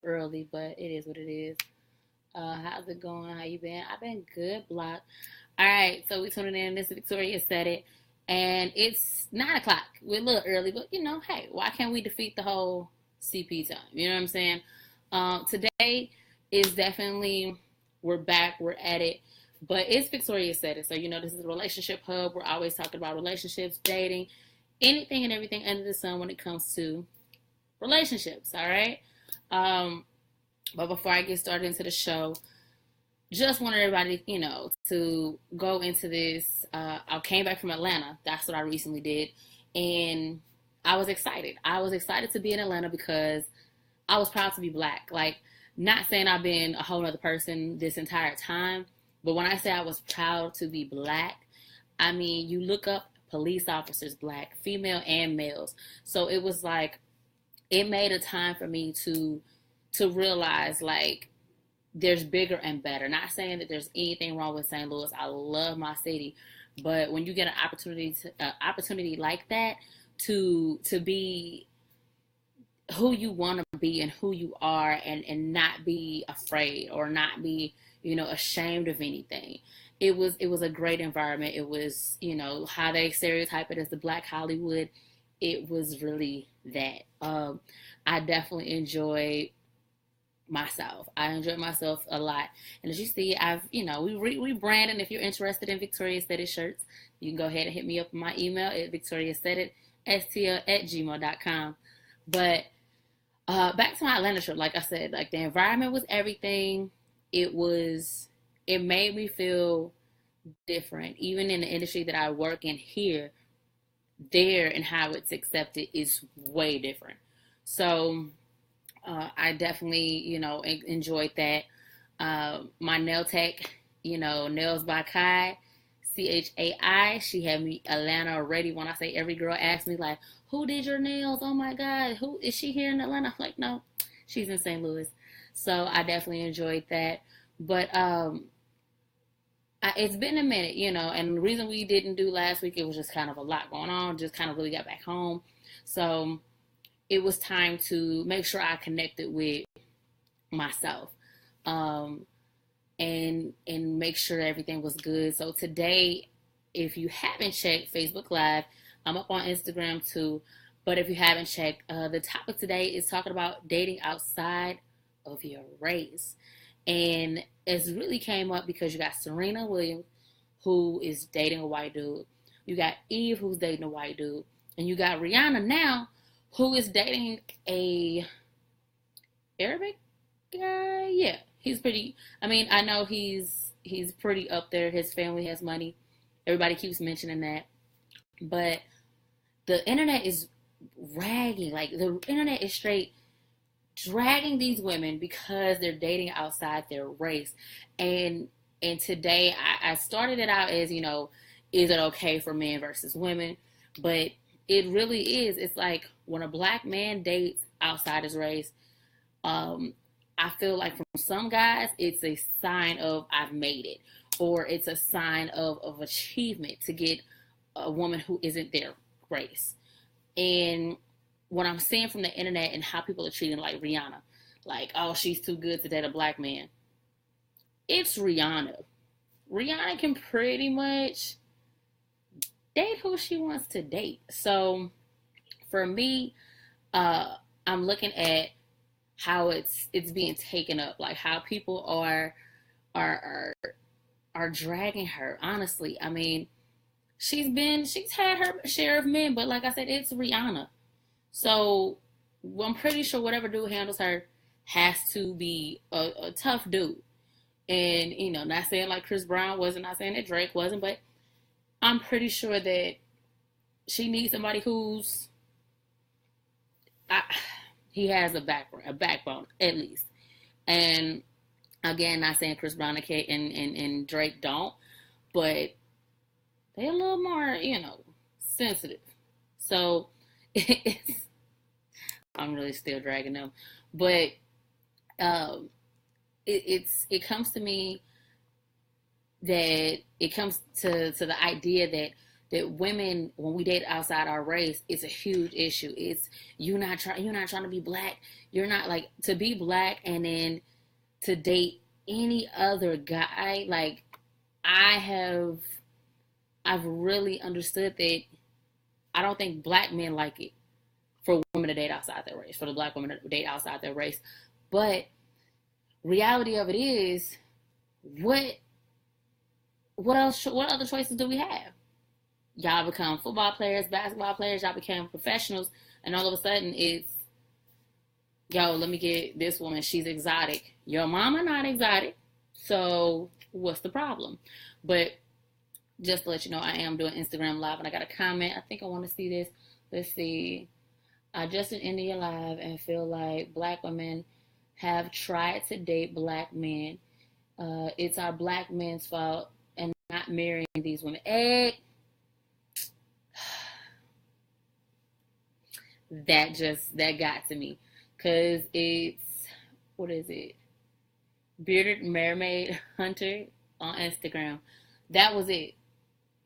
early, but it is what it is. How's it going? How you been? I've been good, Block. All right, so we tuning in. This is Victoria said it, and it's 9 o'clock. We're a little early, but hey, why can't we defeat the whole CP time? You know what I'm saying? Today is definitely we're back. We're at it. But it's Victoria said it. So, this is a relationship hub. We're always talking about relationships, dating, anything and everything under the sun when it comes to relationships. All right. Um, but before I get started into the show, just wanted everybody, to go into this. I came back from Atlanta. That's what I recently did. And I was excited. I was excited to be in Atlanta because I was proud to be black. Like, not saying I've been a whole other person this entire time, but when I say I was proud to be black, I mean, you look up police officers, black, female and males. So it was like, it made a time for me to realize, like, there's bigger and better. Not saying that there's anything wrong with St. Louis. I love my city, but when you get an opportunity like that to be who you want to be and who you are, and not be afraid or not be ashamed of anything. It was a great environment. It was how they stereotype it as the Black Hollywood. It was really that. I definitely enjoyed myself. I enjoyed myself a lot. And as you see, I've, we branding. If you're interested in Victoria's Aesthetic shirts, you can go ahead and hit me up on my email at victoriaesthetic@gmail.com. But back to my Atlanta trip, like I said, like the environment was everything. It made me feel different. Even in the industry that I work in here, there and how it's accepted is way different. So I definitely, enjoyed that. My nail tech, Nails by Kai, Chai. She had me Atlanta already. When I say every girl asks me, like, who did your nails? Oh my God, who is she here in Atlanta? I'm like, no, she's in St. Louis. So I definitely enjoyed that. But it's been a minute, and the reason we didn't do last week, it was just kind of a lot going on. Just kind of really got back home. So it was time to make sure I connected with myself, and make sure everything was good. So today, if you haven't checked Facebook Live, I'm up on Instagram too. But if you haven't checked, the topic today is talking about dating outside of your race. And it's really came up because you got Serena Williams, who is dating a white dude. You got Eve, who's dating a white dude. And you got Rihanna now, who is dating a Arabic guy. Yeah, he's pretty. I mean, I know he's pretty up there. His family has money. Everybody keeps mentioning that. But the internet is ragging. Like, the internet is straight dragging these women because they're dating outside their race. And today I started it out as, is it okay for men versus women? But it really is. It's like when a black man dates outside his race, I feel like from some guys, it's a sign of I've made it, or it's a sign of achievement to get a woman who isn't their race. And what I'm seeing from the internet and how people are treating, like Rihanna, like, oh, she's too good to date a black man. It's Rihanna. Rihanna can pretty much date who she wants to date. So for me, I'm looking at how it's being taken up, like how people are are dragging her. Honestly, I mean, she's had her share of men, but like I said, it's Rihanna. So I'm pretty sure whatever dude handles her has to be a tough dude. And not saying like Chris Brown wasn't, not saying that Drake wasn't, but I'm pretty sure that she needs somebody who's I, he has a backbone at least. And again, not saying Chris Brown and Drake don't, but they're a little more, sensitive. So I'm really still dragging them, but um, it comes to me that it comes to the idea that that women, when we date outside our race, it's a huge issue. It's you're not trying to be black. You're not like to be black and then to date any other guy. Like I've really understood that I don't think black men like it for women to date outside their race, for the black women to date outside their race. But reality of it is, what other choices do we have? Y'all become football players, basketball players, y'all became professionals, and all of a sudden it's, yo, let me get this woman, she's exotic. Your mama not exotic, so what's the problem? But just to let you know, I am doing Instagram Live, and I got a comment. I think I want to see this. Let's see. I just in India Live and feel like black women have tried to date black men. It's our black men's fault and not marrying these women. That got to me, because it's, what is it, Bearded Mermaid Hunter on Instagram. That was it.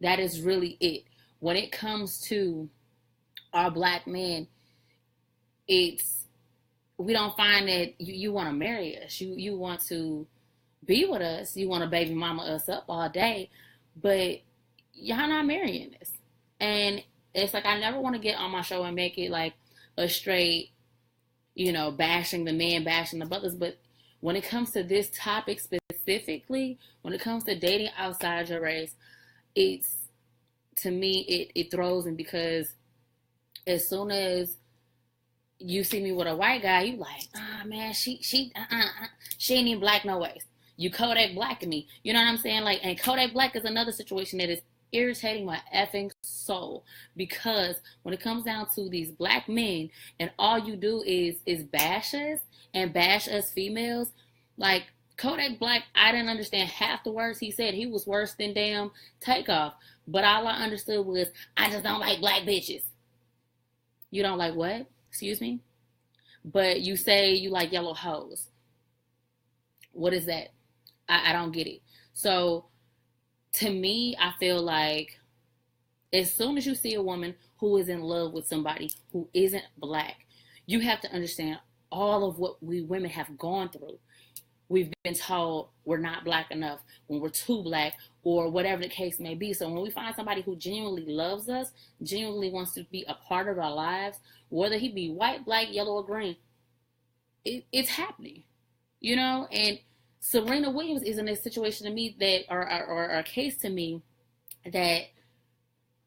That is really it. When it comes to our black men, it's, we don't find that you want to marry us, you want to be with us, you want to baby mama us up all day, but y'all not marrying us. And it's like, I never want to get on my show and make it like a straight, bashing the men, bashing the brothers. But when it comes to this topic specifically, when it comes to dating outside your race, it's, to me, it throws me, because as soon as you see me with a white guy, you like, man, she ain't even black no ways. You Kodak Blacking me. You know what I'm saying? Like, and Kodak Black is another situation that is irritating my effing soul, because when it comes down to these black men and all you do is bash us and bash us females, like Kodak Black, I didn't understand half the words he said. He was worse than damn Takeoff. But all I understood was, I just don't like black bitches. You don't like what? Excuse me? But you say you like yellow hoes. What is that? I don't get it. So to me, I feel like as soon as you see a woman who is in love with somebody who isn't black, you have to understand all of what we women have gone through. We've been told we're not black enough, when we're too black, or whatever the case may be. So when we find somebody who genuinely loves us, genuinely wants to be a part of our lives, whether he be white, black, yellow, or green, it's happening, And Serena Williams is in a situation to me that, or a case to me, that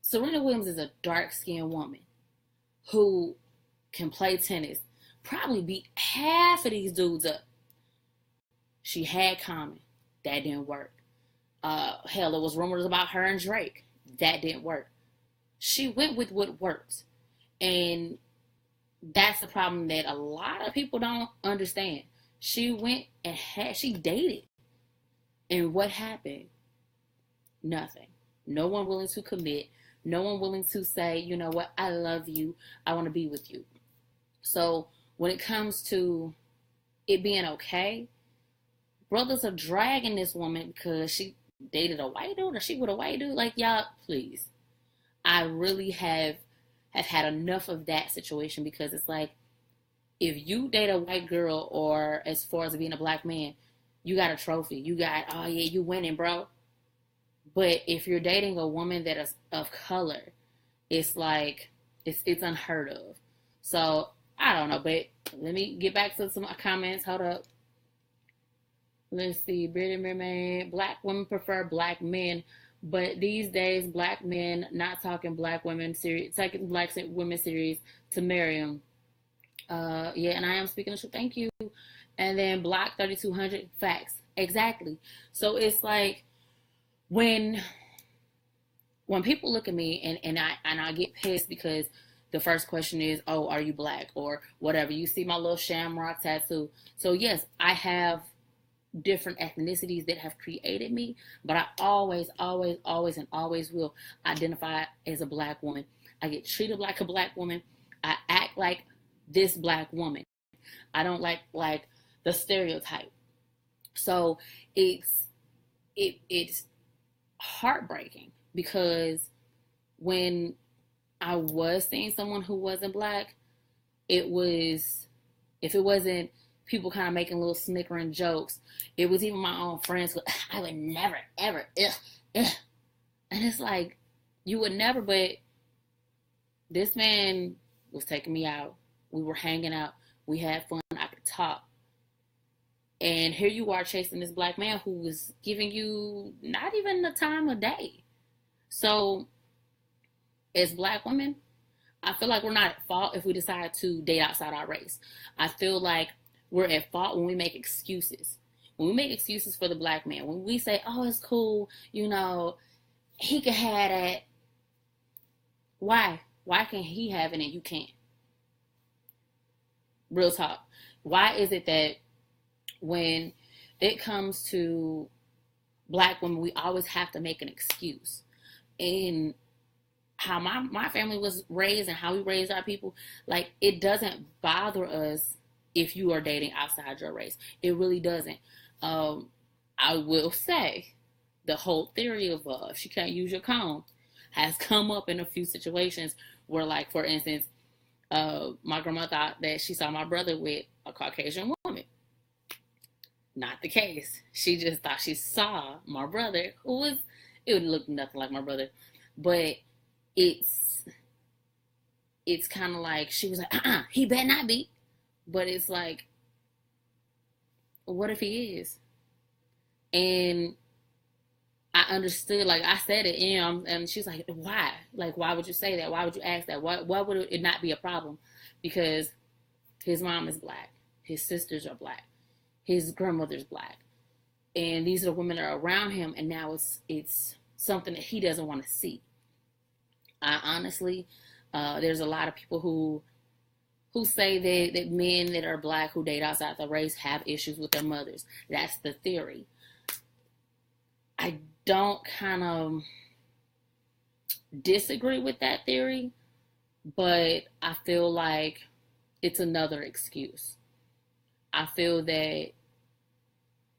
Serena Williams is a dark-skinned woman who can play tennis, probably beat half of these dudes up. She had Common. That didn't work. Hell, it was rumors about her and Drake. That didn't work. She went with what worked. And that's the problem that a lot of people don't understand. She went and she dated. And what happened? Nothing. No one willing to commit. No one willing to say, you know what, I love you. I want to be with you. So when it comes to it being okay, brothers are dragging this woman because she dated a white dude, or she with a white dude. Like, y'all, please. I really have had enough of that situation, because it's like, if you date a white girl, or as far as being a black man, you got a trophy. You got, oh yeah, you winning, bro. But if you're dating a woman that is of color, it's like, it's unheard of. So, I don't know, but let me get back to some comments. Hold up. Let's see. Bearded Mermaid. Black women prefer black men, but these days, black men not talking black women series, taking black women series to marry them. Yeah, and I am speaking the truth. Thank you. And then Block 3200 facts. Exactly. So it's like, when people look at me and I get pissed, because the first question is, oh, are you black, or whatever. You see my little shamrock tattoo. So yes, I have different ethnicities that have created me, but I always and always will identify as a black woman. I get treated like a black woman. I act like this black woman. I don't like the stereotype. So it's heartbreaking, because when I was seeing someone who wasn't black, it was, if it wasn't people kind of making little snickering jokes, it was even my own friends. I would never, ever, ugh. And it's like, you would never, but this man was taking me out. We were hanging out. We had fun. I could talk. And here you are chasing this black man who was giving you not even the time of day. So, as black women, I feel like we're not at fault if we decide to date outside our race. I feel like we're at fault when we make excuses. When we make excuses for the black man, when we say, oh, it's cool, he can have that. Why? Why can he have it and you can't? Real talk. Why is it that when it comes to black women, we always have to make an excuse? And how my family was raised and how we raised our people, like, it doesn't bother us if you are dating outside your race. It really doesn't. I will say the whole theory of if you can't use your comb has come up in a few situations where, like, for instance, my grandma thought that she saw my brother with a Caucasian woman. Not the case. She just thought she saw my brother, it would look nothing like my brother. But it's kind of like, she was like, he better not be. But it's like, what if he is? And I understood, like, I said it, and she's like, why? Like, why would you say that? Why would you ask that? Why would it not be a problem? Because his mom is black. His sisters are black. His grandmother's black. And these are the women that are around him, and now it's something that he doesn't want to see. I honestly, there's a lot of people who say that men that are black who date outside the race have issues with their mothers. That's the theory. I don't kind of disagree with that theory, but I feel like it's another excuse. I feel that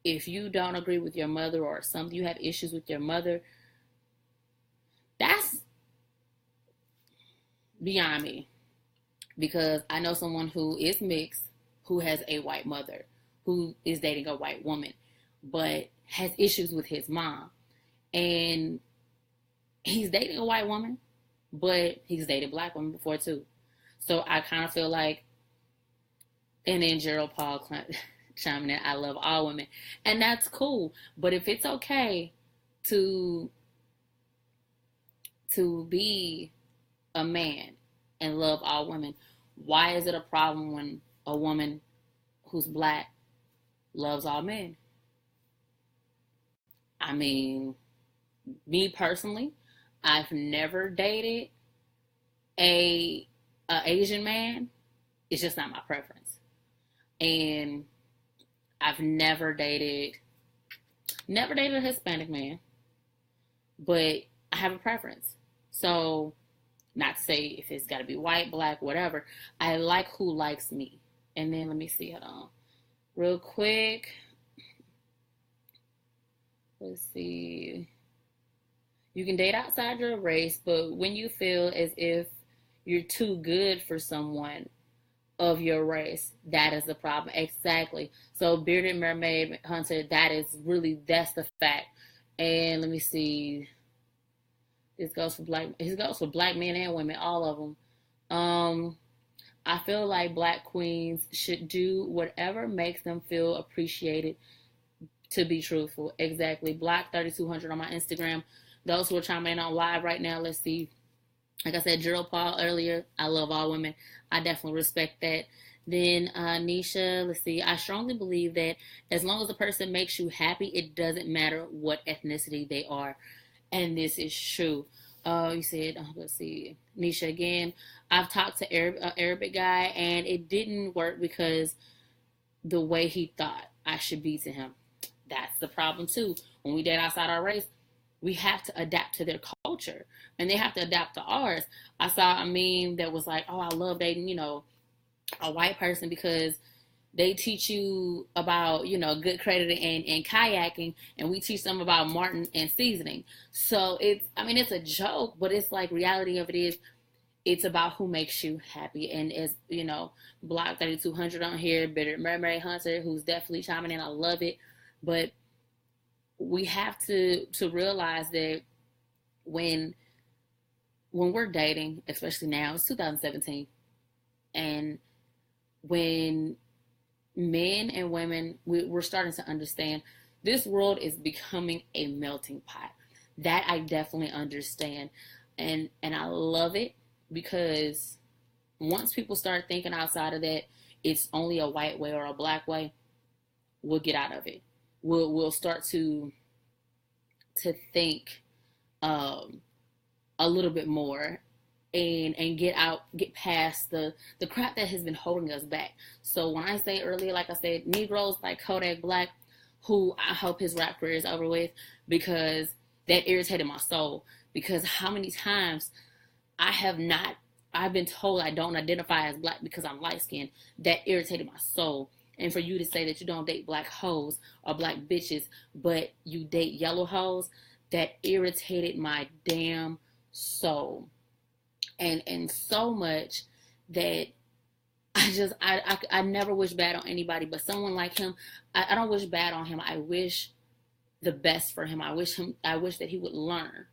if you don't agree with your mother or you have issues with your mother, that's beyond me. Because I know someone who is mixed, who has a white mother, who is dating a white woman, but has issues with his mom. And he's dating a white woman, but he's dated black women before too. So I kind of feel like, and then Gerald Paul chiming in, I love all women. And that's cool. But if it's okay to be a man and love all women, why is it a problem when a woman who's black loves all men? I mean, me personally, I've never dated a Asian man. It's just not my preference. And I've never dated a Hispanic man, but I have a preference. So, not to say if it's got to be white, black, whatever. I like who likes me. And then let me see, hold on. Real quick. Let's see. You can date outside your race, but when you feel as if you're too good for someone of your race, that is the problem. Exactly. So Bearded Mermaid Hunter, that's the fact. And let me see. This goes for black men and women, all of them. I feel like black queens should do whatever makes them feel appreciated, to be truthful. Exactly. Black 3200 on my Instagram. Those who are chiming in on live right now, let's see. Like I said, Gerald Paul earlier, I love all women. I definitely respect that. Then Nisha, let's see. I strongly believe that as long as the person makes you happy, it doesn't matter what ethnicity they are. And this is true. You said, let's see, Nisha again. I've talked to Arabic guy, and it didn't work because the way he thought I should be to him. That's the problem too. When we date outside our race, we have to adapt to their culture, and they have to adapt to ours. I saw a meme that was like, "Oh, I love dating, a white person because They teach you about, good credit and kayaking, and we teach them about Martin and seasoning. So it's a joke, but it's like reality of it is, it's about who makes you happy. And as Block 3200 on here, Bitter Mermaid Hunter, who's definitely chiming in. I love it. But we have to realize that when we're dating, especially now, it's 2017, and when men and women, we're starting to understand this world is becoming a melting pot. That I definitely understand. And I love it, because once people start thinking outside of that, it's only a white way or a black way, we'll get out of it. We'll start to think a little bit more, and get past the crap that has been holding us back. So when I say earlier, like I said, Negroes like Kodak Black, who I hope his rap career is over with, because that irritated my soul. Because how many times I've been told I don't identify as black because I'm light skinned. That irritated my soul. And for you to say that you don't date black hoes or black bitches, but you date yellow hoes, that irritated my damn soul. And so much that I never wish bad on anybody, but someone like him, I don't wish bad on him. I wish the best for him. I wish that he would learn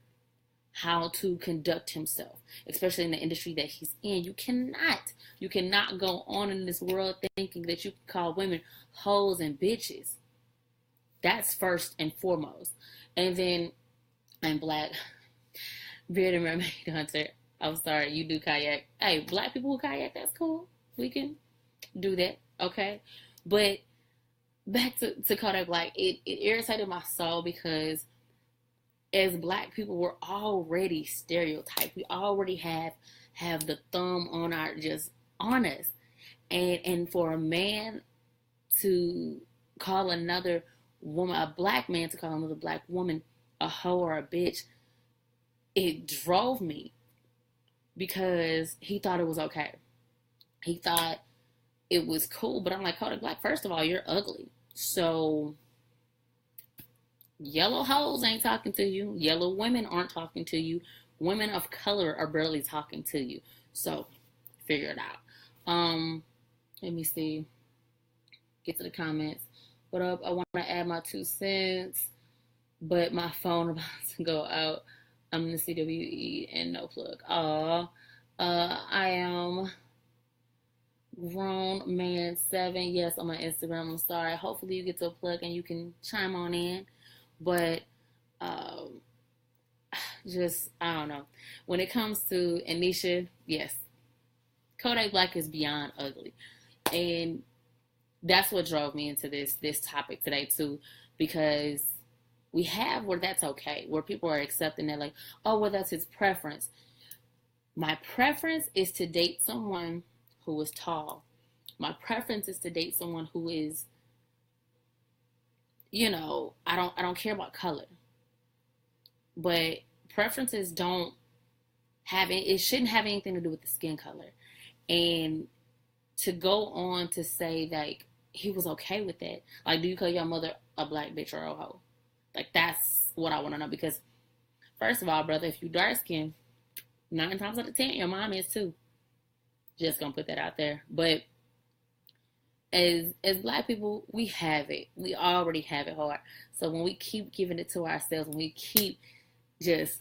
how to conduct himself, especially in the industry that he's in. You cannot go on in this world thinking that you can call women hoes and bitches. That's first and foremost. And then I'm black. Bearded Mermaid Hunter. I'm sorry, you do kayak. Hey, black people who kayak, that's cool. We can do that, okay? But back to Kodak Black, it irritated my soul, because as black people, we're already stereotyped. We already have the thumb on us. And for a man to call another woman, a black man to call another black woman a hoe or a bitch, it drove me, because he thought it was okay. He thought it was cool. But I'm like, Kodak Black, first of all, you're ugly. So yellow hoes ain't talking to you. Yellow women aren't talking to you. Women of color are barely talking to you. So figure it out. Let me see. Get to the comments. What up? I want to add my 2 cents, but my phone about to go out. I'm in the CWE and no plug. I am grown man 7. Yes, on my Instagram. I'm sorry. Hopefully you get to a plug and you can chime on in. But I don't know. When it comes to Anisha, yes, Kodak Black is beyond ugly. And that's what drove me into this topic today too, because we have where that's okay, where people are accepting that, like, oh, well, that's his preference. My preference is to date someone who is tall. My preference is to date someone who is, I don't care about color. But preferences don't have it shouldn't have anything to do with the skin color. And to go on to say, like, he was okay with that. Like, do you call your mother a black bitch or a hoe? Like, that's what I want to know. Because, first of all, brother, if you dark skin, 9 times out of 10, your mom is too. Just gonna put that out there. But as black people, we have it. We already have it hard. So when we keep giving it to ourselves, when we keep just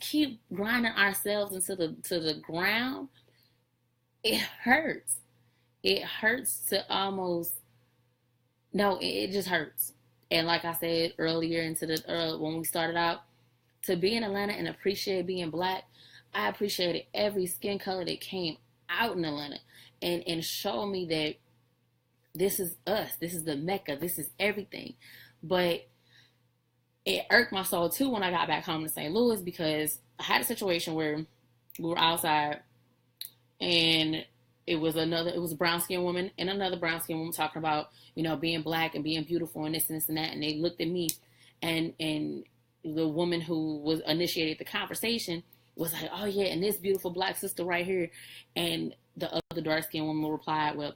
keep grinding ourselves into the ground, it hurts. It hurts to almost, no, it just hurts. And like I said earlier when we started out, to be in Atlanta and appreciate being black, I appreciated every skin color that came out in Atlanta and showed me that this is us. This is the Mecca. This is everything. But it irked my soul too when I got back home to St. Louis, because I had a situation where we were outside and it was a brown skinned woman and another brown skinned woman talking about, being black and being beautiful and this and this and that. And they looked at me, and the woman who was initiated the conversation was like, oh yeah, and this beautiful black sister right here. And the other dark skinned woman replied, well,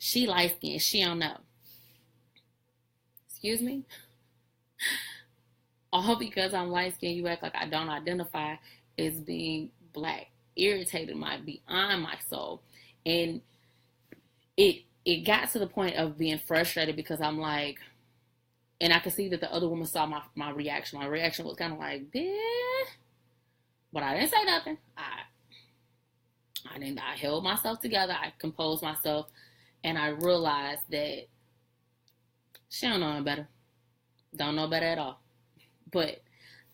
She light skinned. She don't know. Excuse me? All because I'm light skinned, you act like I don't identify as being black. Irritated my beyond my soul. And it got to the point of being frustrated because I'm like, and I could see that the other woman saw my reaction. My reaction was kind of like, bitch. But I didn't say nothing. I held myself together. I composed myself. And I realized that she don't know no better. Don't know better at all. But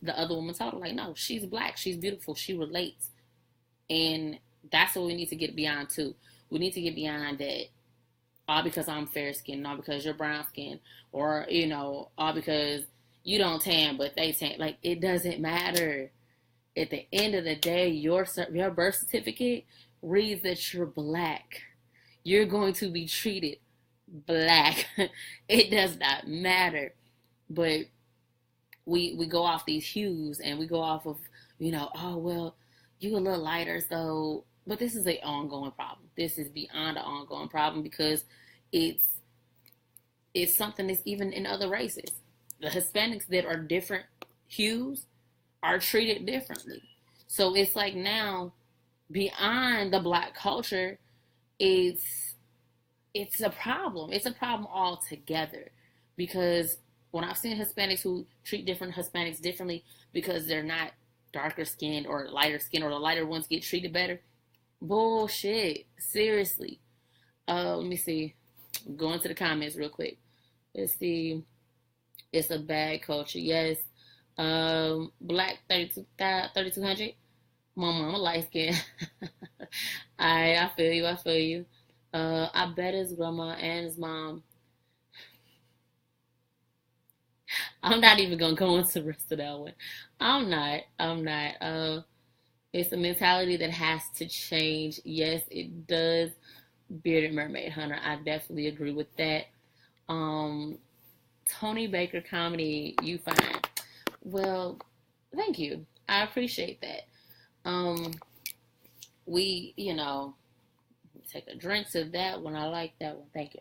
the other woman told her, like, no, she's black. She's beautiful. She relates. And that's what we need to get beyond, too. We need to get beyond that all because I'm fair skinned, all because you're brown skinned, or, all because you don't tan, but they tan. Like, it doesn't matter. At the end of the day, your birth certificate reads that you're black. You're going to be treated black. It does not matter. But we go off these hues and we go off of, oh, well, you a little lighter, so, but this is an ongoing problem. This is beyond an ongoing problem because it's something that's even in other races. The Hispanics that are different hues are treated differently. So it's like now, beyond the black culture, it's a problem. It's a problem altogether because when I've seen Hispanics who treat different Hispanics differently because they're not darker skinned or lighter skinned, or the lighter ones get treated better, bullshit. Seriously. Let me see. Go into the comments real quick. Let's see. It's a bad culture. Yes. Black 3200. My mama light skin. I feel you. I bet his grandma and his mom. I'm not even gonna go into the rest of that one. I'm not. It's a mentality that has to change. Yes, it does. Bearded Mermaid Hunter, I definitely agree with that. Tony Baker comedy, you fine. Well, thank you. I appreciate that. We, take a drink to that one. I like that one. Thank you.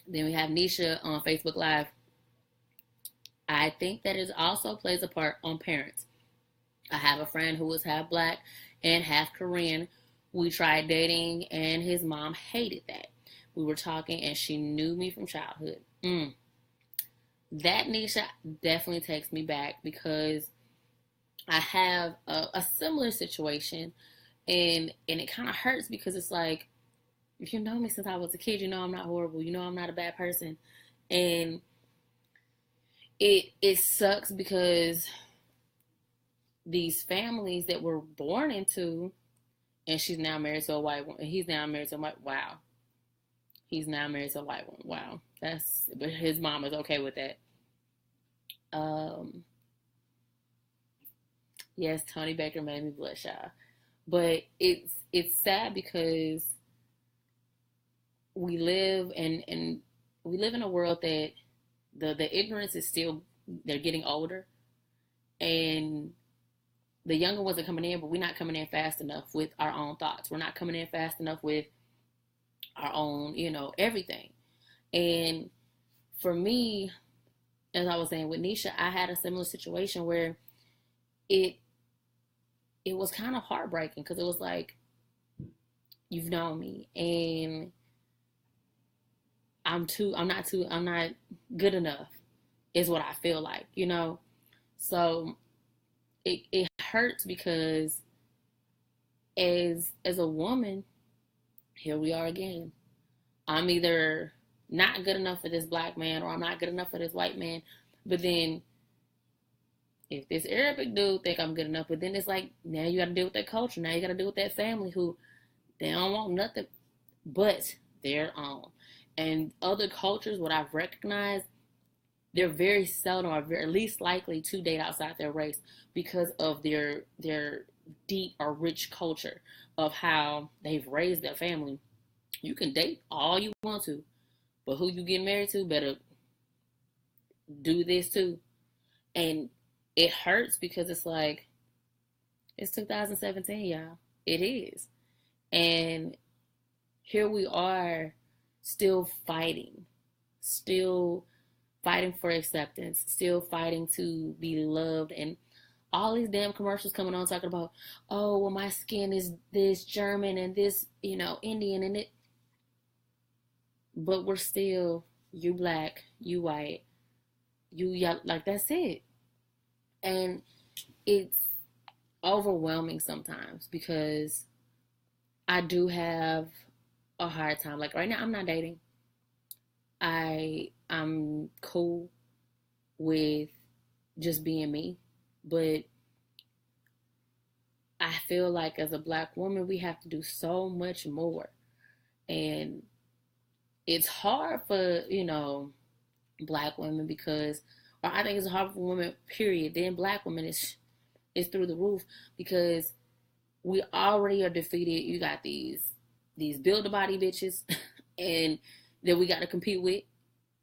Then we have Nisha on Facebook Live. I think that it also plays a part on parents. I have a friend who was half black and half Korean. We tried dating and his mom hated that. We were talking and she knew me from childhood. That, Nisha, definitely takes me back because I have a similar situation and it kind of hurts because it's like, if you know me since I was a kid, you know I'm not horrible. You know I'm not a bad person. And it sucks because these families that we're born into, and she's now married to a white one, and he's now married to a white, wow. He's now married to a white one, wow. But his mom is okay with that. Yes, Tony Baker made me blush, y'all. But it's sad because we live in a world that the ignorance is still, they're getting older, and the younger ones are coming in, but we're not coming in fast enough with our own thoughts. We're not coming in fast enough with our own, everything. And for me, as I was saying with Nisha, I had a similar situation where it was kind of heartbreaking because it was like, you've known me and I'm not good enough is what I feel like, So it hurts because as a woman, here we are again. I'm either not good enough for this black man or I'm not good enough for this white man. But then if this Arabic dude think I'm good enough, but then it's like, now you got to deal with that culture. Now you got to deal with that family who they don't want nothing but their own. And other cultures, what I've recognized, they're very seldom or very least likely to date outside their race because of their deep or rich culture of how they've raised their family. You can date all you want to, but who you get married to better do this too. And it hurts because it's like, it's 2017, y'all. It is. And here we are still still fighting for acceptance, still fighting to be loved. And all these damn commercials coming on talking about, oh, well, my skin is this German and this, Indian and it. But we're still, you black, you white, you yellow, like that's it. And it's overwhelming sometimes because I do have a hard time. Like right now, I'm not dating. I'm cool with just being me, but I feel like as a black woman, we have to do so much more, and it's hard for black women because, or I think it's hard for women. Period. Then black women is through the roof because we already are defeated. You got these build a body bitches, and that we got to compete with.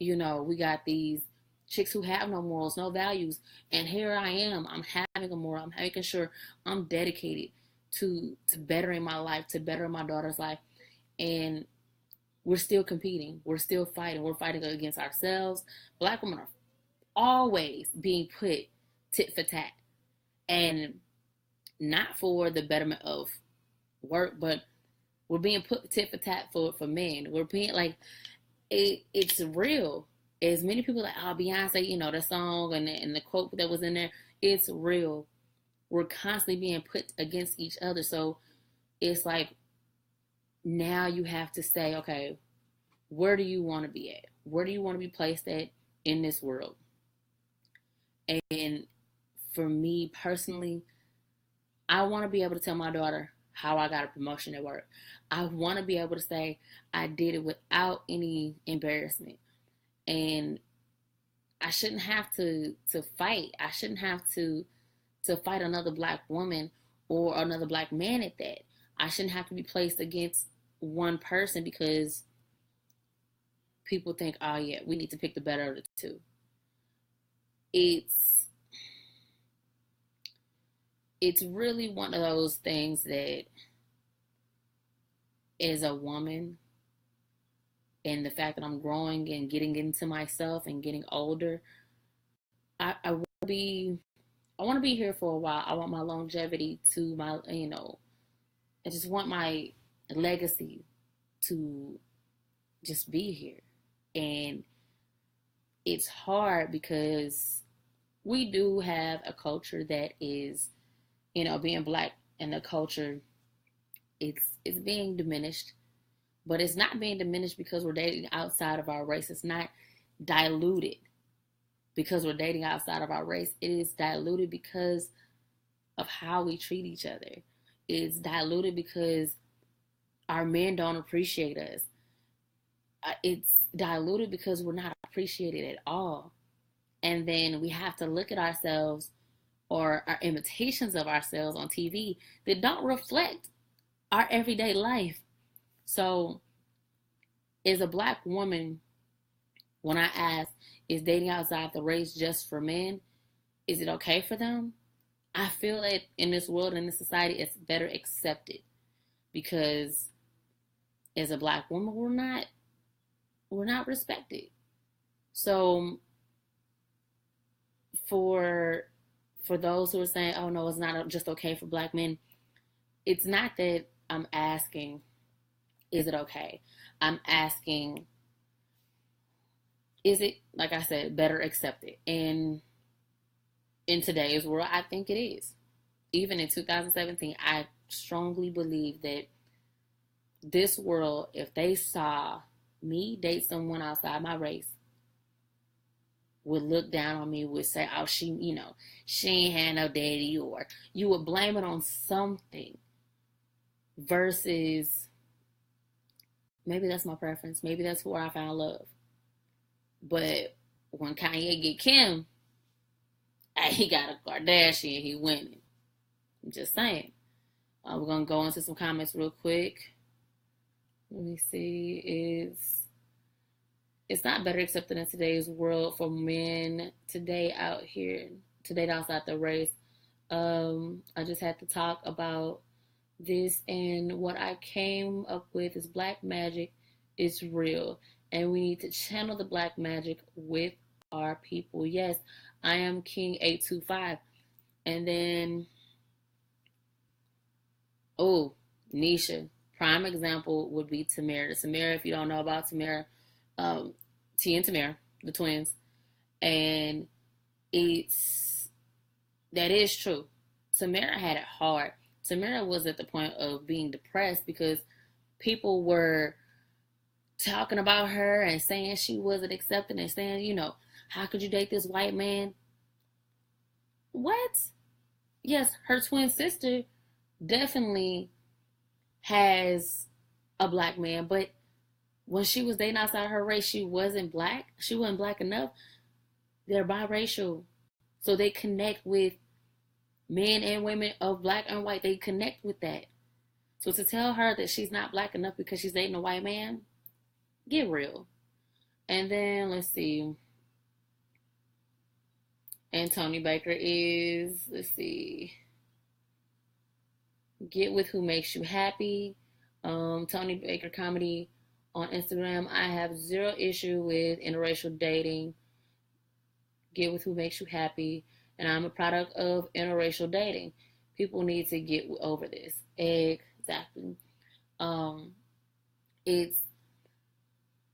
We got these chicks who have no morals, no values, and here I am. I'm having a moral. I'm making sure I'm dedicated to bettering my life, to bettering my daughter's life, and we're still competing. We're still fighting. We're fighting against ourselves. Black women are always being put tit for tat, and not for the betterment of work, but we're being put tit for tat for men. We're being like, it's real. As many people like, oh, Beyonce, the song and the quote that was in there, it's real. We're constantly being put against each other. So it's like, now you have to say, okay, where do you want to be at? Where do you want to be placed at in this world? And for me personally, I want to be able to tell my daughter how I got a promotion at work. I want to be able to say I did it without any embarrassment. And I shouldn't have to fight. I shouldn't have to fight another black woman or another black man at that. I shouldn't have to be placed against one person because people think, oh yeah, we need to pick the better of the two. It's really one of those things that, as a woman, and the fact that I'm growing and getting into myself and getting older, I want to be here for a while. I want my longevity to my, I just want my legacy to just be here. And it's hard because we do have a culture that is, being black, and the culture, it's being diminished. But it's not being diminished because we're dating outside of our race. It's not diluted because we're dating outside of our race. It is diluted because of how we treat each other. It's diluted because our men don't appreciate us. It's diluted because we're not appreciated at all. And then we have to look at ourselves or our imitations of ourselves on TV that don't reflect our everyday life. So, as a black woman, when I ask, is dating outside the race just for men? Is it okay for them? I feel that in this world, in this society, it's better accepted because as a black woman, we're not respected. So, for those who are saying, oh no, it's not just okay for black men, it's not that I'm asking, is it okay? I'm asking, is it, like I said, better accepted? And in today's world, I think it is. Even in 2017, I strongly believe that this world, if they saw me date someone outside my race, would look down on me, would say, oh, she ain't had no daddy, or you would blame it on something versus maybe that's my preference. Maybe that's where I found love. But when Kanye get Kim, he got a Kardashian, he winning. I'm just saying. We're going to go into some comments real quick. Let me see. It's not better accepted in today's world for men today out here, today outside the race. I just had to talk about this, and what I came up with is black magic is real, and we need to channel the black magic with our people. Yes, I am King 825. And then, oh, Nisha. Prime example would be Tamara. Tamara, if you don't know about Tamara, T and Tamara, the twins. And it's, that is true. Tamara had it hard. Tamara was at the point of being depressed because people were talking about her and saying she wasn't accepted and saying, how could you date this white man? What? Yes, her twin sister definitely has a black man, but when she was dating outside her race, she wasn't black. She wasn't black enough. They're biracial. So they connect with men and women of black and white. They connect with that. So to tell her that she's not black enough because she's dating a white man, get real. And then let's see. And Tony Baker is, let's see, get with who makes you happy. Tony Baker Comedy on Instagram. I have zero issue with interracial dating. Get with who makes you happy. And I'm a product of interracial dating. People need to get over this. Exactly. It's,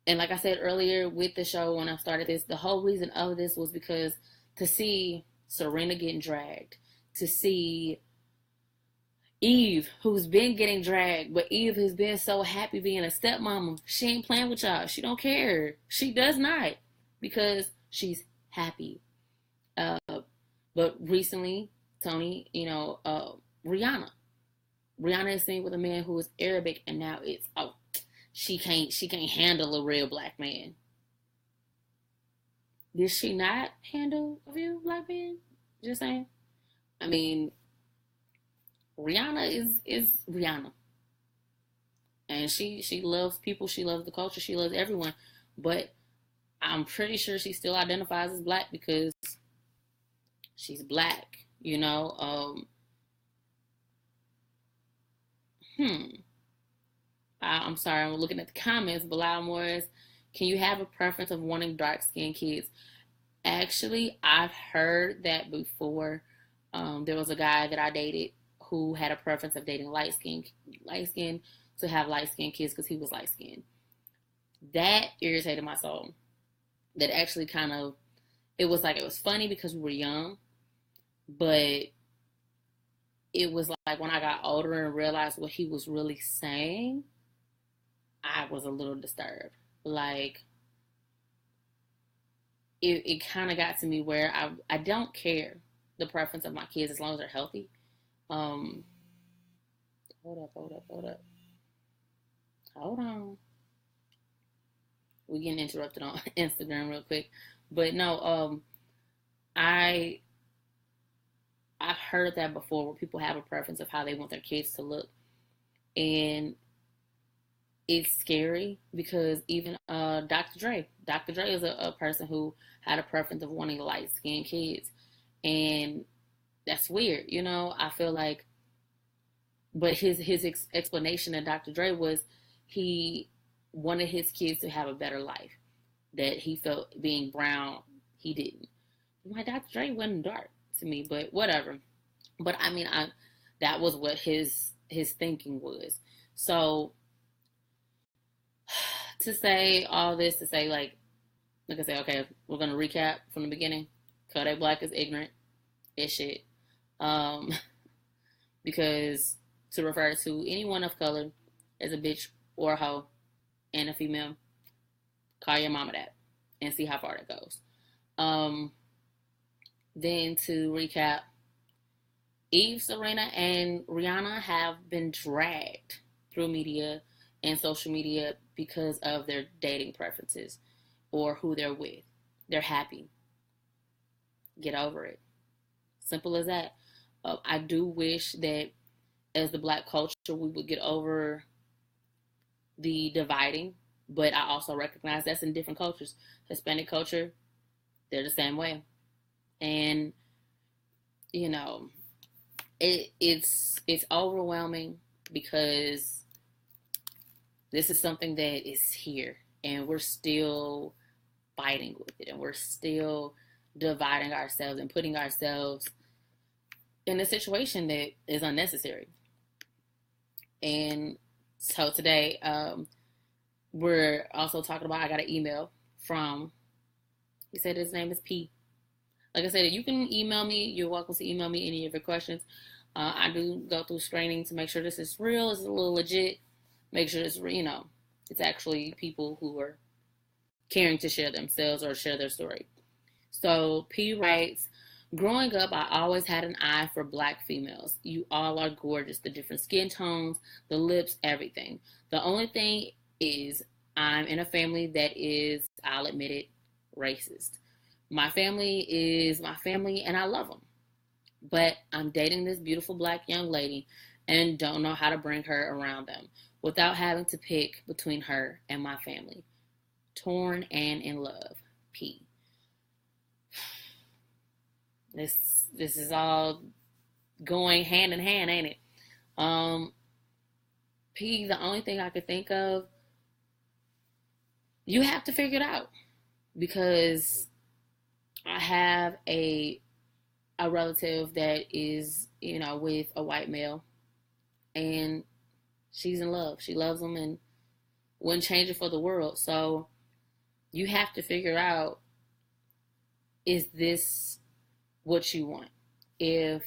and like I said earlier with the show when I started this, the whole reason of this was because to see Serena getting dragged, to see Eve, who's been getting dragged, but Eve has been so happy being a stepmama. She ain't playing with y'all. She don't care. She does not, because she's happy. But recently, Tony, Rihanna. Rihanna is seen with a man who is Arabic, and now it's, she can't handle a real black man. Did she not handle a real black man? Just saying. I mean, Rihanna is Rihanna. And she loves people, she loves the culture, she loves everyone. But I'm pretty sure she still identifies as black because she's black, I'm sorry, I'm looking at the comments. Bilal Morris, can you have a preference of wanting dark-skinned kids? Actually, I've heard that before. There was a guy that I dated who had a preference of dating light skin to have light-skinned kids because he was light-skinned. That irritated my soul. That actually kind of, it was funny because we were young, but it was like when I got older and realized what he was really saying, I was a little disturbed. Like, it kind of got to me where I don't care the preference of my kids as long as they're healthy. Hold on. We getting interrupted on Instagram real quick. But no, I've heard that before where people have a preference of how they want their kids to look. And it's scary because even Dr. Dre is a person who had a preference of wanting light-skinned kids. And that's weird, I feel like, but his explanation to Dr. Dre was he wanted his kids to have a better life, that he felt being brown, he didn't. My Dr. Dre wasn't dark to me, but whatever. But I mean, that was what his thinking was. So to say all this, to say like I say, okay, we're gonna recap from the beginning. Kodak Black is ignorant as shit. Because to refer to anyone of color as a bitch or a hoe and a female, call your mama that and see how far that goes. Then to recap, Eve, Serena, and Rihanna have been dragged through media and social media because of their dating preferences or who they're with. They're happy. Get over it. Simple as that. I do wish that as the black culture, we would get over the dividing, but I also recognize that's in different cultures. Hispanic culture, they're the same way. And, it's overwhelming. because this is something that is here and we're still fighting with it, and we're still dividing ourselves and putting ourselves in a situation that is unnecessary. And so today, we're also talking about, I got an email from, he said his name is P. Like I said, you can email me. You're welcome to email me any of your questions. I do go through screening to make sure this is real, it's a little legit, make sure it's, it's actually people who are caring to share themselves or share their story. So P writes, growing up, I always had an eye for Black females. You all are gorgeous. The different skin tones, the lips, everything. The only thing is I'm in a family that is, I'll admit it, racist. My family is my family and I love them. But I'm dating this beautiful Black young lady and don't know how to bring her around them without having to pick between her and my family. Torn and in love. P. This is all going hand in hand, ain't it? P, the only thing I could think of, you have to figure it out. Because I have a relative that is, with a white male, and she's in love. She loves him and wouldn't change it for the world. So you have to figure out, is this what you want? If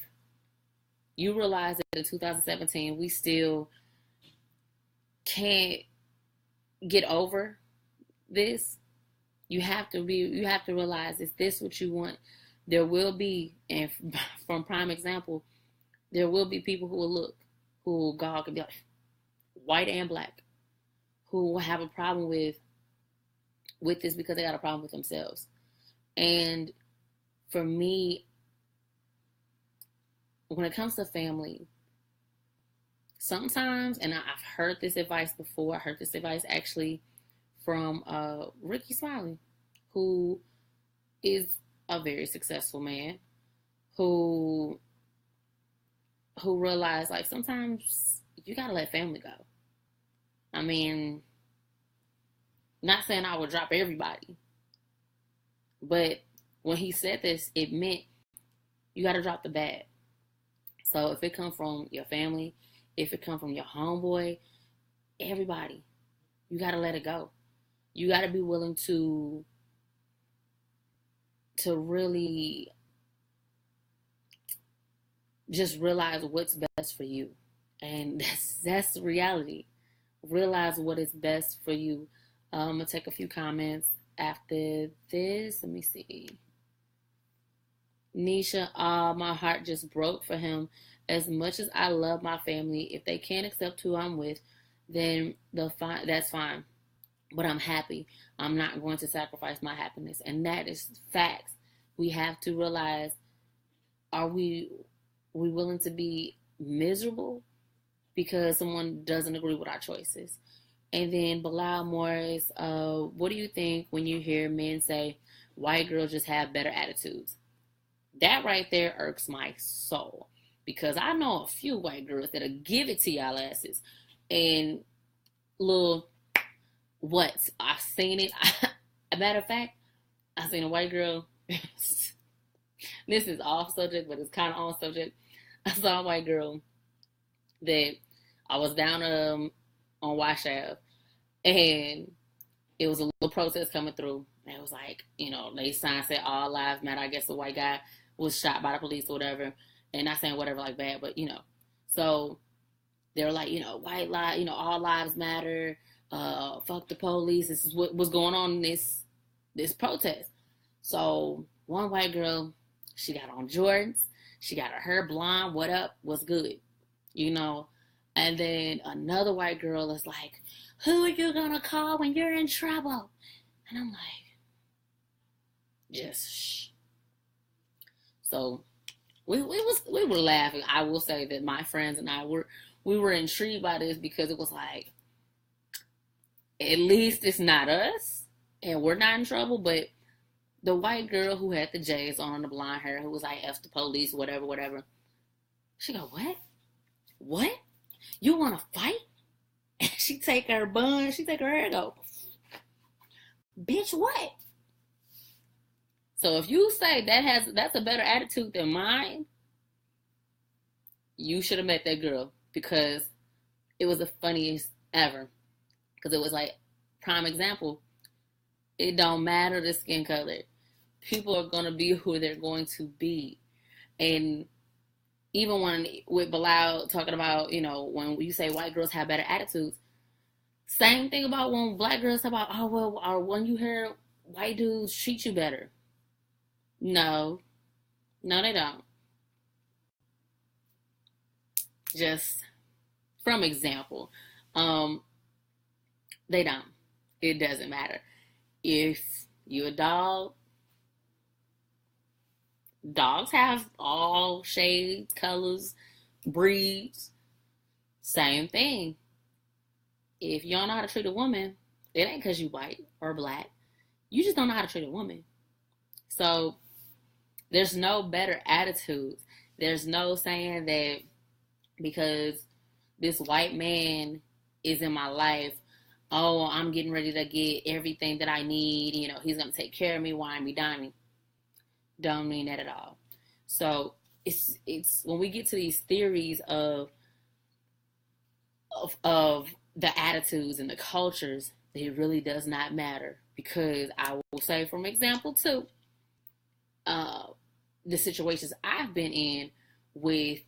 you realize that in 2017 we still can't get over this, you have to realize, is this what you want? There will be, and from prime example, there will be people who God could be like, white and Black, who will have a problem with this because they got a problem with themselves. And for me, when it comes to family, sometimes, and I've heard this advice before, I heard this advice actually from Ricky Smiley, who is a very successful man, who realized, like, sometimes you gotta let family go. I mean, not saying I would drop everybody, but when he said this, it meant you gotta drop the bad. So if it comes from your family, if it comes from your homeboy, everybody, you gotta let it go. You gotta be willing to really just realize what's best for you. And that's the reality. Realize what is best for you. I'm going to take a few comments after this. Let me see. Nisha, my heart just broke for him. As much as I love my family, if they can't accept who I'm with, then that's fine. But I'm happy. I'm not going to sacrifice my happiness. And that is facts. We have to realize, are we willing to be miserable because someone doesn't agree with our choices? And then Bilal Morris, what do you think when you hear men say white girls just have better attitudes? That right there irks my soul, because I know a few white girls that'll give it to y'all asses. And little, what? I've seen it. A matter of fact, I seen a white girl. This is off subject, but it's kind of on subject. I saw a white girl that I was down on Wash Ave, and it was a little protest coming through. And it was like, they signed, said all lives matter. I guess the white guy was shot by the police or whatever. And not saying whatever like bad, but so they were like, white lives, all lives matter. Fuck the police. This is what was going on in this protest. So one white girl, she got on Jordans. She got her hair blonde. What up? What's good? And then another white girl is like, who are you going to call when you're in trouble? And I'm like, just shh. So we were laughing. I will say that my friends and I we were intrigued by this, because it was like, at least it's not us and we're not in trouble. But the white girl who had the J's on, the blonde hair, who was like, F the police, whatever. She go, what? You want to fight? And she take her bun, she take her hair and go, bitch, what? So if you say that's a better attitude than mine, you should have met that girl, because it was the funniest ever. Because it was like, prime example, it don't matter the skin color. People are going to be who they're going to be. And even when with Bilal talking about, when you say white girls have better attitudes, same thing about when black girls talk about, oh, well, or when you hear white dudes treat you better. No, they don't. Just from example, they don't. It doesn't matter. If you're a dog, dogs have all shades, colors, breeds. Same thing. If you don't know how to treat a woman, it ain't because you white or black. You just don't know how to treat a woman. So there's no better attitudes. There's no saying that because this white man is in my life, oh, I'm getting ready to get everything that I need. He's going to take care of me, wine me, dine me. Don't mean that at all. So it's when we get to these theories of the attitudes and the cultures, it really does not matter. Because I will say, from example too, the situations I've been in with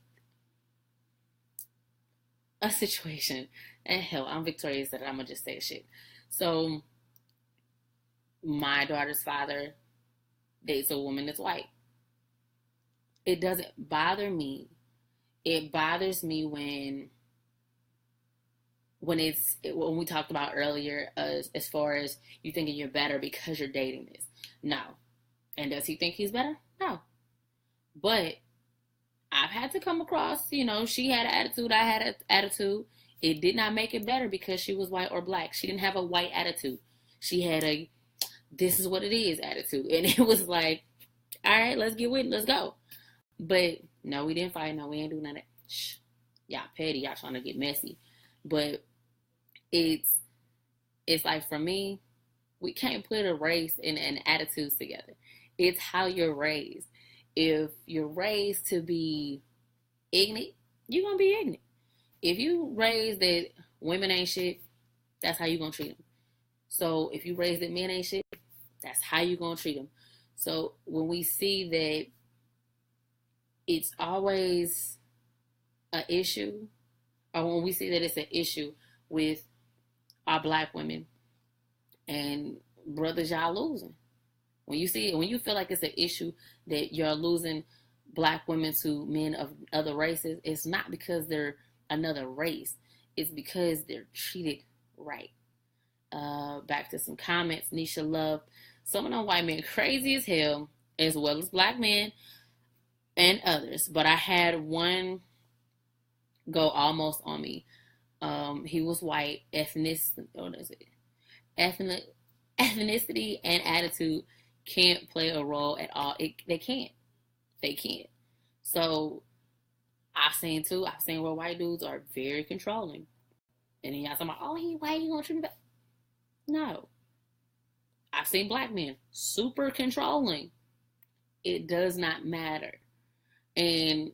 a situation, and hell, I'm victorious that I'm gonna just say shit. So my daughter's father dates a woman that's white. It doesn't bother me. It bothers me when we talked about earlier, as far as you thinking you're better because you're dating this. No. And does he think he's better? No. But I've had to come across, she had an attitude, I had an attitude. It did not make it better because she was white or black. She didn't have a white attitude. She had a, this is what it is attitude. And it was like, all right, let's get with it. Let's go. But no, we didn't fight. No, we ain't do none of that. Shh. Y'all petty. Y'all trying to get messy. But it's like, for me, we can't put a race and attitudes together. It's how you're raised. If you're raised to be ignorant, you're going to be ignorant. If you raised that women ain't shit, that's how you're going to treat them. So if you raised that men ain't shit, that's how you're going to treat them. So when we see that it's always an issue, or when we see that it's an issue with our black women and brothers, y'all losing. When you see it, when you feel like it's an issue that you're losing black women to men of other races, it's not because they're another race. It's because they're treated right. Back to some comments. Nisha Love. Some of them white men crazy as hell, as well as black men and others. But I had one go almost on me. He was white. Ethnicity and attitude can't play a role at all. They can't. So I've seen where white dudes are very controlling. And then y'all talking about, oh, he white, he gonna treat me bad. No. I've seen black men super controlling. It does not matter. And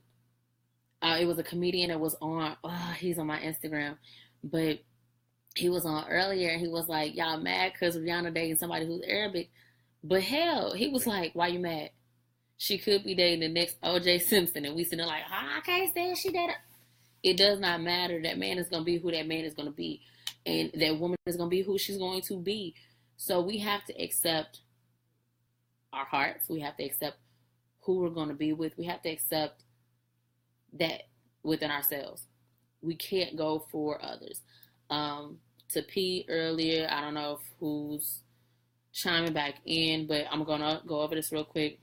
it was a comedian that was on, he's on my Instagram, but he was on earlier and he was like, y'all mad because Rihanna dating somebody who's Arabic. But hell, he was like, why you mad? She could be dating the next O.J. Simpson. And we sitting there like, I can't stand she dated. It does not matter. That man is going to be who that man is going to be. And that woman is going to be who she's going to be. So we have to accept our hearts. We have to accept who we're going to be with. We have to accept that within ourselves. We can't go for others. To P earlier, I don't know who's chiming back in, but I'm going to go over this real quick.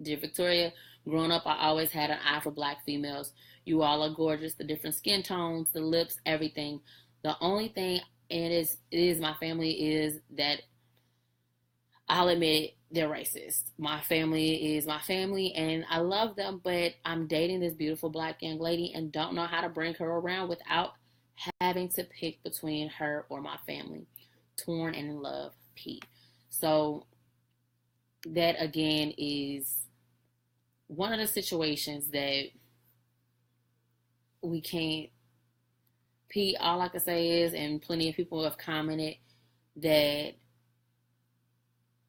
Dear Victoria, growing up, I always had an eye for black females. You all are gorgeous. The different skin tones, the lips, everything. The only thing it is my family is that I'll admit they're racist. My family is my family and I love them, but I'm dating this beautiful black young lady and don't know how to bring her around without having to pick between her or my family. Torn and in love, P. So that again is one of the situations that we can't. P, all I can say is, and plenty of people have commented, that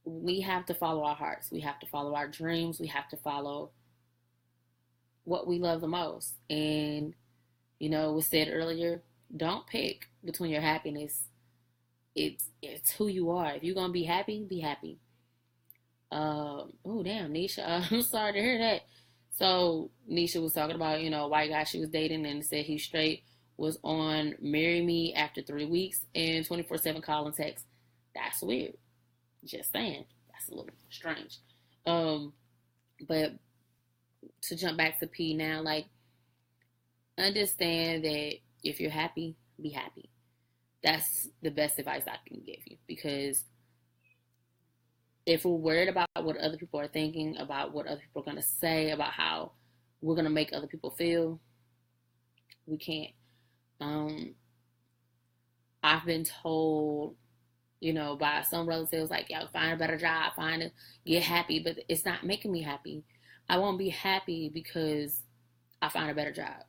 we have to follow our hearts. We have to follow our dreams. We have to follow what we love the most. And, you know, it was said earlier, don't pick between your happiness. It's who you are. If you're going to be happy, be happy. Oh, damn, Nisha. I'm sorry to hear that. So, Nisha was talking about, you know, a white guy she was dating and said he's straight, was on Marry Me after 3 weeks and 24/7 call and text. That's weird. Just saying. That's a little strange. But to jump back to P now, like, understand that if you're happy, be happy. That's the best advice I can give you, because if we're worried about what other people are thinking, about what other people are going to say, about how we're going to make other people feel, we can't. I've been told, you know, by some relatives, like, yo, find a better job, find it, get happy, but it's not making me happy. I won't be happy because I find a better job.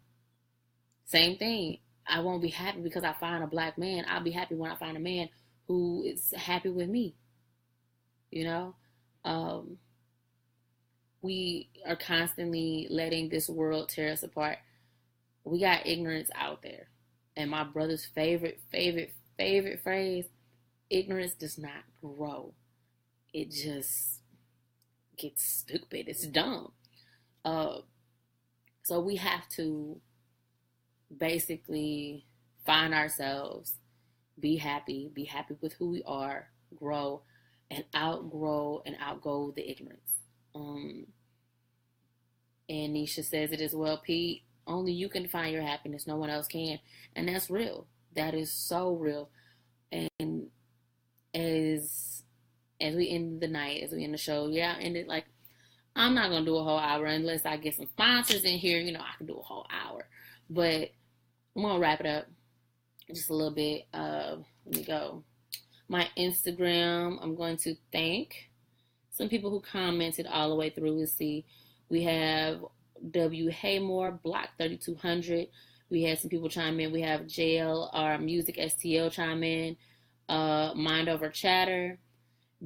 Same thing. I won't be happy because I find a black man. I'll be happy when I find a man who is happy with me. You know, we are constantly letting this world tear us apart. We got ignorance out there. And my brother's favorite phrase, ignorance does not grow. It just gets stupid. It's dumb. So we have to basically find ourselves, be happy with who we are, grow, and outgrow and outgo the ignorance. And Nisha says it as well, Pete. Only you can find your happiness. No one else can. And that's real. That is so real. And as we end the night, as we end the show, yeah, I ended like, I'm not going to do a whole hour unless I get some sponsors in here. You know, I can do a whole hour. But I'm going to wrap it up just a little bit. Let me go. My Instagram, I'm going to thank some people who commented all the way through. Let's see. We have W. Haymore, Block 3200. We had some people chime in. We have JLR Music STL chime in. Mind Over Chatter.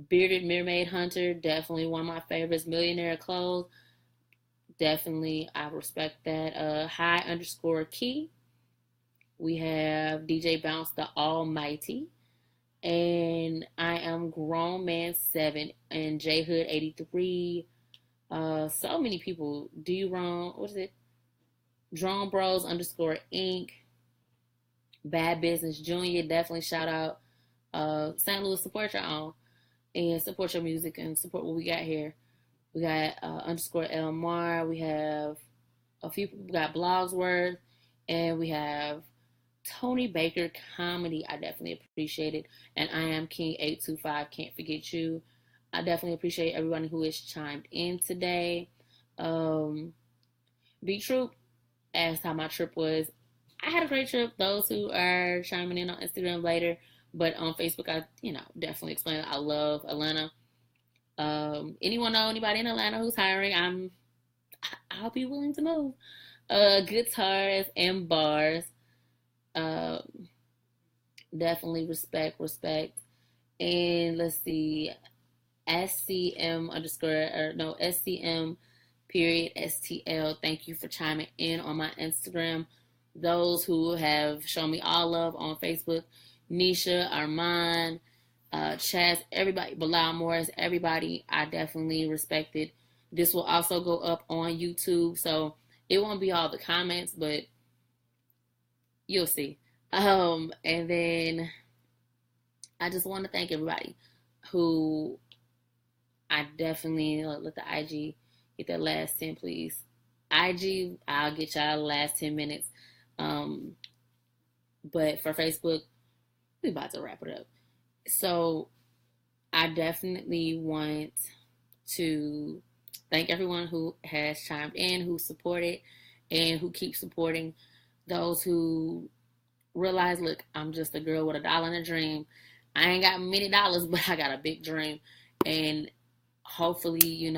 Bearded Mermaid Hunter, definitely one of my favorites. Millionaire Clothes, definitely, I respect that. High_key. We have DJ Bounce the Almighty. And I am Grown Man 7 and J Hood 83. So many people. Do you wrong? What is it? Drone Bros _Inc. Bad Business Junior. Definitely shout out. St. Louis, support your own. And support your music and support what we got here. We got _Elmar. We have a few people. We got Blogsworth. And we have Tony Baker Comedy. I definitely appreciate it. And I am King 825. Can't forget you. I definitely appreciate everyone who has chimed in today. Be True asked how my trip was. I had a great trip. Those who are chiming in on Instagram later, but on Facebook, I definitely explained I love Atlanta. Anyone know anybody in Atlanta who's hiring? I'll be willing to move. Guitars and bars. Definitely respect. And let's see, SCM period STL. Thank you for chiming in on my Instagram. Those who have shown me all love on Facebook, Nisha, Armand, Chaz, everybody, Bilal Morris, everybody, I definitely respect it. This will also go up on YouTube, so it won't be all the comments, but you'll see. And then I just want to thank everybody who I definitely let the IG get that last 10, please. IG, I'll get y'all the last 10 minutes. But for Facebook, we about to wrap it up. So I definitely want to thank everyone who has chimed in, who supported, and who keeps supporting. Those who realize, look, I'm just a girl with $1 and a dream. I ain't got many dollars, but I got a big dream. And hopefully,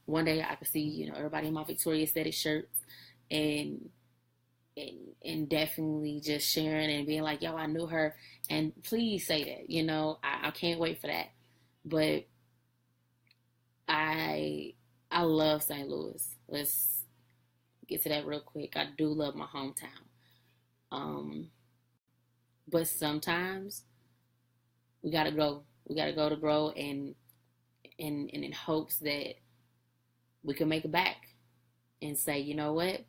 one day I can see, everybody in my Victoria's Secret shirts and and definitely just sharing and being like, yo, I knew her. And please say that, I can't wait for that. But I love St. Louis. Let's get to that real quick. I do love my hometown. But sometimes we gotta go. We gotta go to grow and in hopes that we can make it back and say, you know what?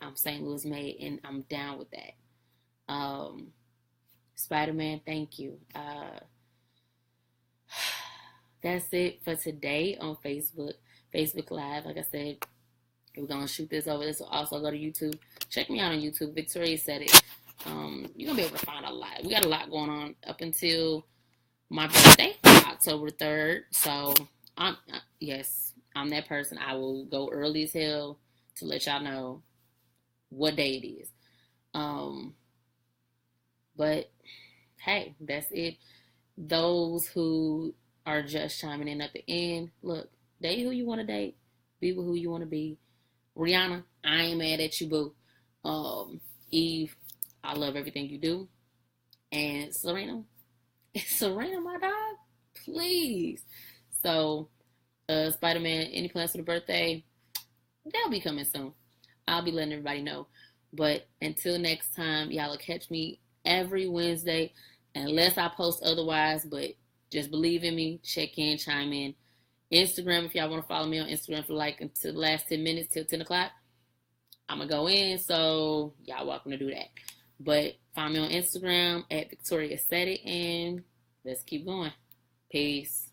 I'm St. Louis made and I'm down with that. Spider-Man, thank you. That's it for today on Facebook Live. Like I said, we're going to shoot this over. This will also go to YouTube. Check me out on YouTube. Victoria said it. You're going to be able to find a lot. We got a lot going on up until my birthday, October 3rd. So, yes, I'm that person. I will go early as hell to let y'all know what day it is. But, hey, that's it. Those who are just chiming in at the end, look, date who you want to date. Be with who you want to be. Rihanna, I ain't mad at you, boo. Eve, I love everything you do. And Serena, my dog, please. So, Spider-Man, any plans for the birthday? They'll be coming soon. I'll be letting everybody know. But until next time, y'all will catch me every Wednesday, unless I post otherwise. But just believe in me. Check in, chime in. Instagram, if y'all want to follow me on Instagram for until the last 10 minutes, till 10 o'clock, I'm going to go in. So y'all welcome to do that. But find me on Instagram at Victoria Said It, and let's keep going. Peace.